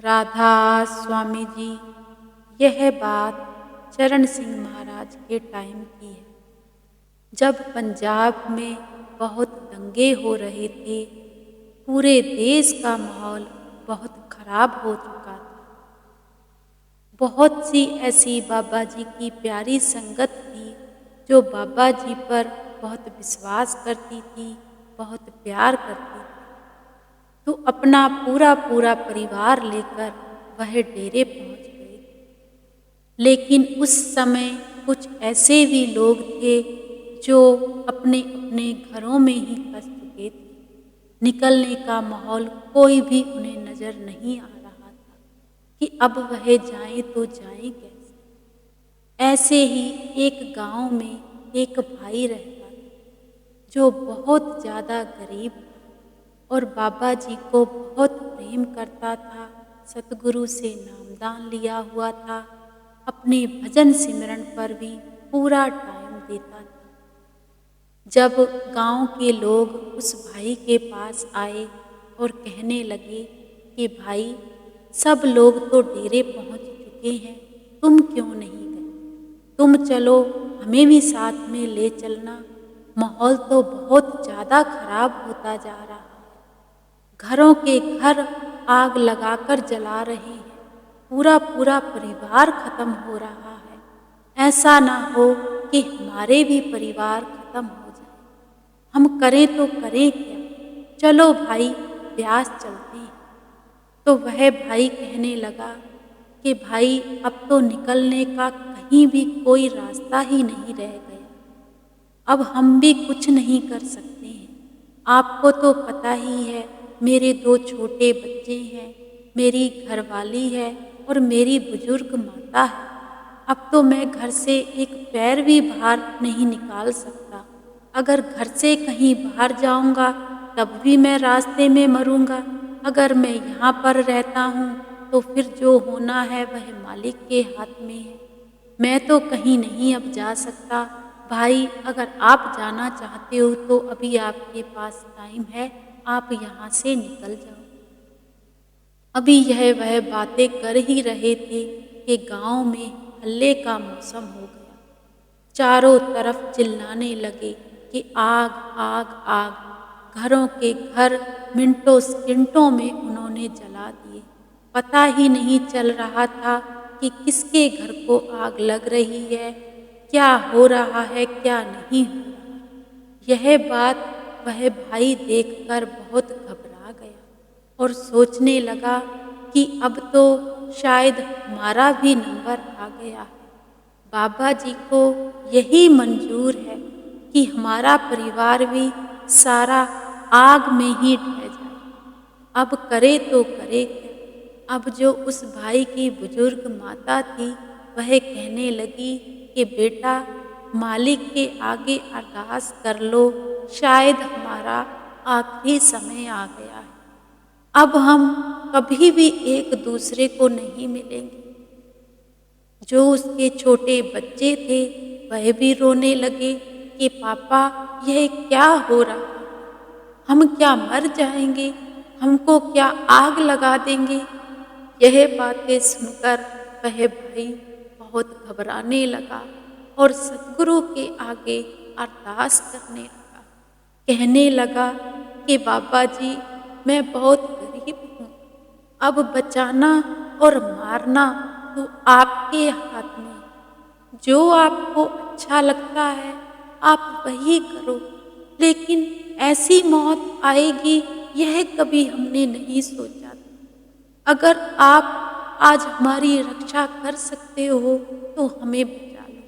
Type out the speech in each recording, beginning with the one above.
राधा स्वामी जी। यह बात चरण सिंह महाराज के टाइम की है, जब पंजाब में बहुत दंगे हो रहे थे। पूरे देश का माहौल बहुत खराब हो चुका था। बहुत सी ऐसी बाबा जी की प्यारी संगत थी जो बाबा जी पर बहुत विश्वास करती थी, बहुत प्यार करती थी। तो अपना पूरा पूरा परिवार लेकर वह डेरे पहुंच गए थे। लेकिन उस समय कुछ ऐसे भी लोग थे जो अपने अपने घरों में ही फंस चुके थे। निकलने का माहौल कोई भी उन्हें नजर नहीं आ रहा था कि अब वह जाएं तो जाएं कैसे। ऐसे ही एक गांव में एक भाई रहता था जो बहुत ज़्यादा गरीब था और बाबा जी को बहुत प्रेम करता था। सतगुरु से नामदान लिया हुआ था। अपने भजन सिमरन पर भी पूरा टाइम देता था। जब गांव के लोग उस भाई के पास आए और कहने लगे कि भाई, सब लोग तो डेरे पहुंच चुके हैं, तुम क्यों नहीं गए? तुम चलो, हमें भी साथ में ले चलना। माहौल तो बहुत ज़्यादा खराब होता जा रहा है। घरों के घर आग लगाकर जला रहे हैं। पूरा पूरा परिवार खत्म हो रहा है। ऐसा ना हो कि हमारे भी परिवार खत्म हो जाए। हम करें तो करें क्या? चलो भाई, ब्यास चलते हैं। तो वह भाई कहने लगा कि भाई, अब तो निकलने का कहीं भी कोई रास्ता ही नहीं रह गया। अब हम भी कुछ नहीं कर सकते हैं। आपको तो पता ही है, मेरे 2 छोटे बच्चे हैं, मेरी घरवाली है और मेरी बुजुर्ग माता है। अब तो मैं घर से एक पैर भी बाहर नहीं निकाल सकता। अगर घर से कहीं बाहर जाऊंगा तब भी मैं रास्ते में मरूंगा। अगर मैं यहाँ पर रहता हूँ तो फिर जो होना है वह मालिक के हाथ में है। मैं तो कहीं नहीं अब जा सकता। भाई, अगर आप जाना चाहते हो तो अभी आपके पास टाइम है, आप यहाँ से निकल जाओ। अभी यह वह बातें कर ही रहे थे कि गांव में हल्ले का मौसम हो गया। चारों तरफ चिल्लाने लगे कि आग आग आग। घरों के घर मिनटों सेकंडों में उन्होंने जला दिए। पता ही नहीं चल रहा था कि किसके घर को आग लग रही है, क्या हो रहा है, क्या नहीं हो रहा। यह बात वह भाई देखकर बहुत घबरा गया और सोचने लगा कि अब तो शायद हमारा भी नंबर आ गया है। बाबा जी को यही मंजूर है कि हमारा परिवार भी सारा आग में ही ढह जाए। अब करे तो करे क्या? अब जो उस भाई की बुजुर्ग माता थी वह कहने लगी कि बेटा, मालिक के आगे अरदास कर लो, शायद हमारा आखिरी समय आ गया है। अब हम कभी भी एक दूसरे को नहीं मिलेंगे। जो उसके छोटे बच्चे थे वह भी रोने लगे कि पापा, यह क्या हो रहा है? हम क्या मर जाएंगे? हमको क्या आग लगा देंगे? यह बातें सुनकर वह भाई बहुत घबराने लगा और सतगुरु के आगे अरदास करने लगा। कहने लगा कि बाबा जी, मैं बहुत गरीब हूँ। अब बचाना और मारना तो आपके हाथ में। जो आपको अच्छा लगता है आप वही करो, लेकिन ऐसी मौत आएगी यह कभी हमने नहीं सोचा था। अगर आप आज हमारी रक्षा कर सकते हो तो हमें बचा लो।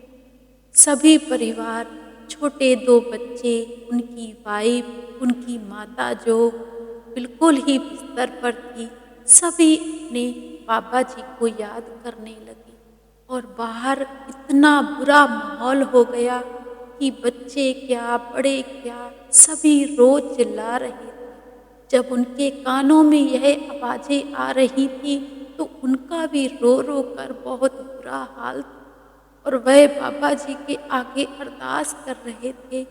सभी परिवार, छोटे 2 बच्चे, उनकी वाइफ, उनकी माता जो बिल्कुल ही बिस्तर पर थी, सभी अपने बाबा जी को याद करने लगे। और बाहर इतना बुरा माहौल हो गया कि बच्चे क्या, बड़े क्या, सभी रोज चिल्ला रहे थे। जब उनके कानों में यह आवाज़ें आ रही थी तो उनका भी रो रो कर बहुत बुरा हाल था। और वह बाबा जी के आगे अरदास कर रहे थे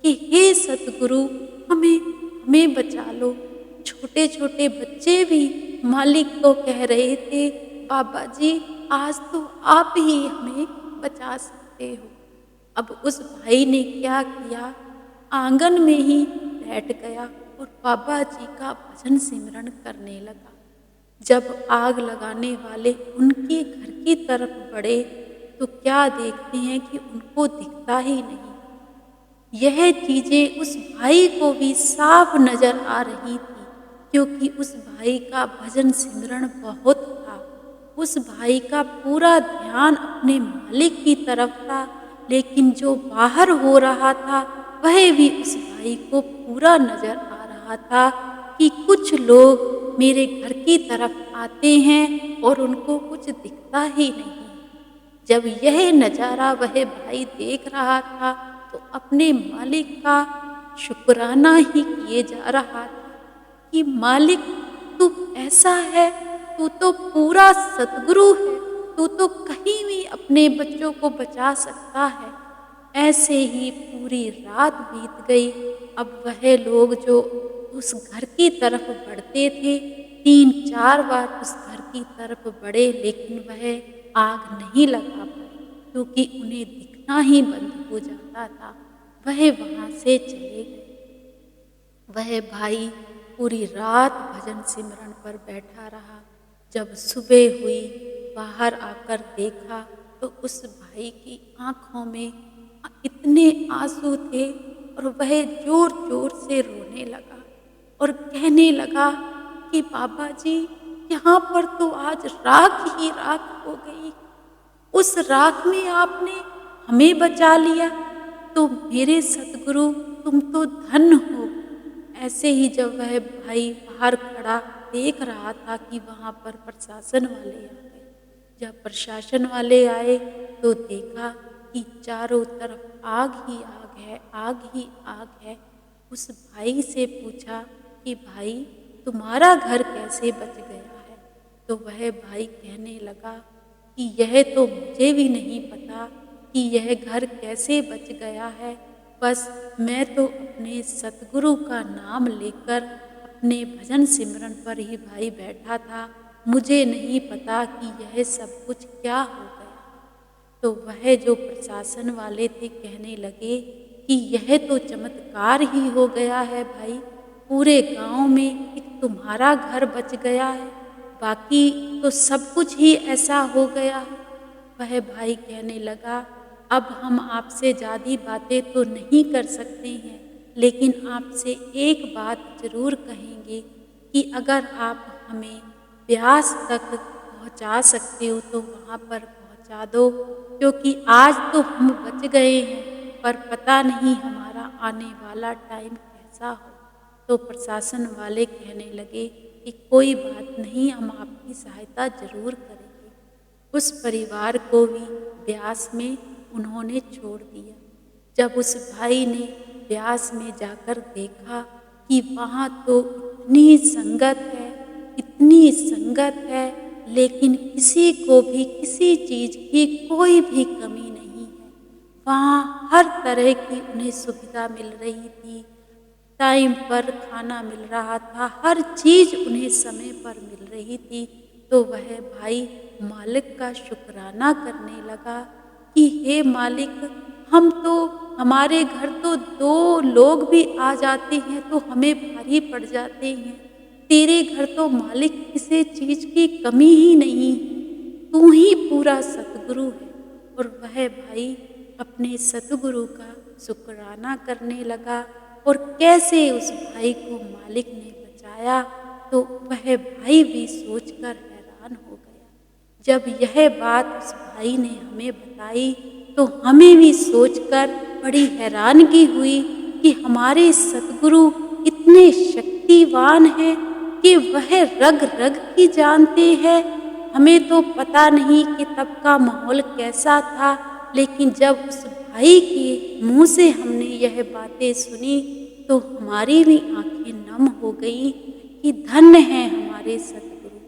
कि हे सतगुरु, हमें हमें बचा लो। छोटे छोटे बच्चे भी मालिक को कह रहे थे, बाबा जी आज तो आप ही हमें बचा सकते हो। अब उस भाई ने क्या किया, आंगन में ही बैठ गया और बाबा जी का भजन सिमरन करने लगा। जब आग लगाने वाले उनके घर की तरफ बढ़े तो क्या देखते हैं कि उनको दिखता ही नहीं। यह चीजें उस भाई को भी साफ नजर आ रही थी, क्योंकि उस भाई का भजन सिमरन बहुत था। उस भाई का पूरा ध्यान अपने मालिक की तरफ था, लेकिन जो बाहर हो रहा था वह भी उस भाई को पूरा नजर आ रहा था कि कुछ लोग मेरे घर की तरफ आते हैं और उनको कुछ दिखता ही नहीं। जब यह नजारा वह भाई देख रहा था तो अपने मालिक का शुक्राना ही किए जा रहा था कि मालिक तू ऐसा है, तू तो पूरा सद्गुरु है, तू तो कहीं भी अपने बच्चों को बचा सकता है। ऐसे ही पूरी रात बीत गई। अब वह लोग जो उस घर की तरफ बढ़ते थे, 3-4 बार उस घर की तरफ बढ़े, लेकिन वह आग नहीं लगा पाए, क्योंकि उन्हें दिखना ही बंद हो जाता था। वह वहाँ से चले गए। वह भाई पूरी रात भजन सिमरन पर बैठा रहा। जब सुबह हुई, बाहर आकर देखा तो उस भाई की आंखों में इतने आंसू थे और वह जोर जोर से रोने लगा और कहने लगा कि बाबा जी यहाँ पर तो आज राख ही राख हो गई। उस राख में आपने हमें बचा लिया, तो मेरे सतगुरु तुम तो धन्य हो। ऐसे ही जब वह भाई बाहर खड़ा देख रहा था कि वहाँ पर प्रशासन वाले आ गए। जब प्रशासन वाले आए तो देखा कि चारों तरफ आग ही आग है, आग ही आग है। उस भाई से पूछा कि भाई तुम्हारा घर कैसे बच गया है? तो वह भाई कहने लगा कि यह तो मुझे भी नहीं पता कि यह घर कैसे बच गया है। बस मैं तो अपने सतगुरु का नाम लेकर अपने भजन सिमरन पर ही भाई बैठा था, मुझे नहीं पता कि यह सब कुछ क्या हो गया। तो वह जो प्रशासन वाले थे कहने लगे कि यह तो चमत्कार ही हो गया है भाई, पूरे गांव में एक तुम्हारा घर बच गया है, बाकी तो सब कुछ ही ऐसा हो गया है। वह भाई कहने लगा अब हम आपसे ज़्यादा बातें तो नहीं कर सकते हैं, लेकिन आपसे एक बात ज़रूर कहेंगे कि अगर आप हमें ब्यास तक पहुंचा सकते हो तो वहाँ पर पहुंचा दो, क्योंकि आज तो हम बच गए हैं, पर पता नहीं हमारा आने वाला टाइम कैसा हो। तो प्रशासन वाले कहने लगे कि कोई बात नहीं, हम आपकी सहायता जरूर करेंगे। उस परिवार को भी ब्यास में उन्होंने छोड़ दिया। जब उस भाई ने ब्यास में जाकर देखा कि वहाँ तो इतनी संगत है, इतनी संगत है, लेकिन किसी को भी किसी चीज़ की कोई भी कमी नहीं है। वहाँ हर तरह की उन्हें सुविधा मिल रही थी, टाइम पर खाना मिल रहा था, हर चीज़ उन्हें समय पर मिल रही थी। तो वह भाई मालिक का शुक्राना करने लगा कि हे मालिक, हम तो हमारे घर तो 2 लोग भी आ जाते हैं तो हमें भारी पड़ जाते हैं, तेरे घर तो मालिक किसी चीज़ की कमी ही नहीं, तू ही पूरा सतगुरु है। और वह भाई अपने सतगुरु का शुक्राना करने लगा और कैसे उस भाई को मालिक ने बचाया, तो वह भाई भी सोचकर हैरान हो गया। जब यह बात उस भाई ने हमें बताई तो हमें भी सोचकर बड़ी हैरानगी हुई कि हमारे सतगुरु इतने शक्तिवान हैं कि वह रग रग की जानते हैं। हमें तो पता नहीं कि तब का माहौल कैसा था, लेकिन जब उस भाई के मुंह से हमने यह बातें सुनी तो हमारी भी आंखें नम हो गई कि धन्य है हमारे सतगुरु।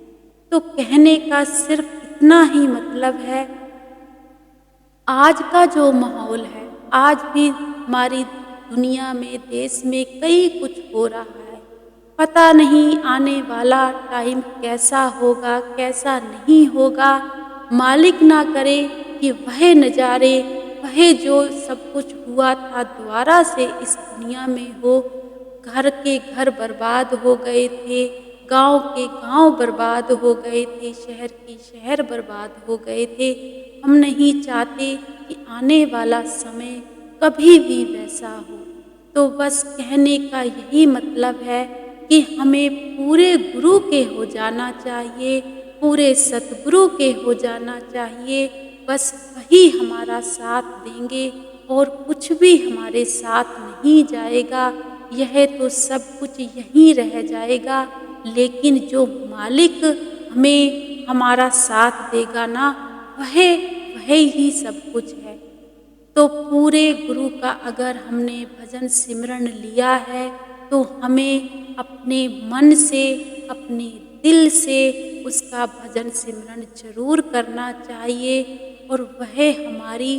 तो कहने का सिर्फ इतना ही मतलब है, आज का जो माहौल है, आज भी हमारी दुनिया में, देश में कई कुछ हो रहा है, पता नहीं आने वाला टाइम कैसा होगा, कैसा नहीं होगा। मालिक ना करे कि वह नज़ारे, वह जो सब कुछ हुआ था दोबारा से इस दुनिया में हो। घर के घर बर्बाद हो गए थे, गांव के गांव बर्बाद हो गए थे, शहर के शहर बर्बाद हो गए थे। हम नहीं चाहते कि आने वाला समय कभी भी वैसा हो। तो बस कहने का यही मतलब है कि हमें पूरे गुरु के हो जाना चाहिए, पूरे सतगुरु के हो जाना चाहिए। बस वही हमारा साथ देंगे और कुछ भी हमारे साथ नहीं जाएगा। यह तो सब कुछ यहीं रह जाएगा, लेकिन जो मालिक हमें हमारा साथ देगा ना, वह ही सब कुछ है। तो पूरे गुरु का अगर हमने भजन सिमरन लिया है तो हमें अपने मन से, अपने दिल से उसका भजन सिमरन जरूर करना चाहिए और वह हमारी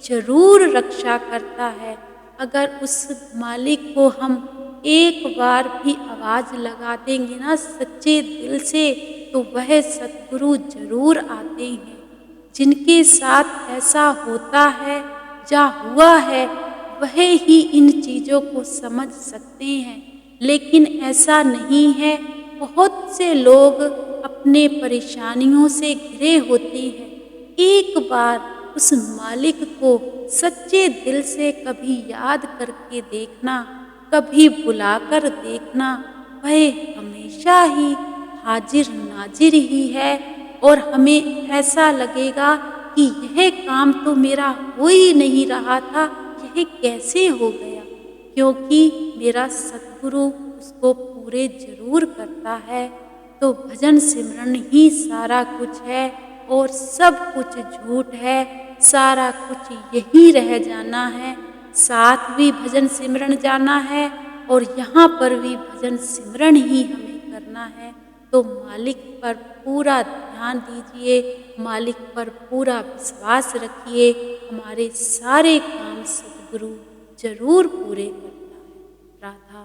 जरूर रक्षा करता है। अगर उस मालिक को हम एक बार भी आवाज़ लगा देंगे ना सच्चे दिल से, तो वह सतगुरु जरूर आते हैं। जिनके साथ ऐसा होता है या हुआ है, वह ही इन चीज़ों को समझ सकते हैं, लेकिन ऐसा नहीं है। बहुत से लोग अपने परेशानियों से घिरे होते हैं। एक बार उस मालिक को सच्चे दिल से कभी याद करके देखना, कभी बुलाकर देखना, वह हमेशा ही हाजिर नाजिर ही है। और हमें ऐसा लगेगा कि यह काम तो मेरा हो ही नहीं रहा था, यह कैसे हो गया, क्योंकि मेरा सतगुरु उसको पूरे जरूर करता है। तो भजन सिमरन ही सारा कुछ है और सब कुछ झूठ है, सारा कुछ यही रह जाना है। साथ भी भजन सिमरन जाना है और यहाँ पर भी भजन सिमरन ही हमें करना है। तो मालिक पर पूरा ध्यान दीजिए, मालिक पर पूरा विश्वास रखिए, हमारे सारे काम सतगुरु जरूर पूरे करता है। राधा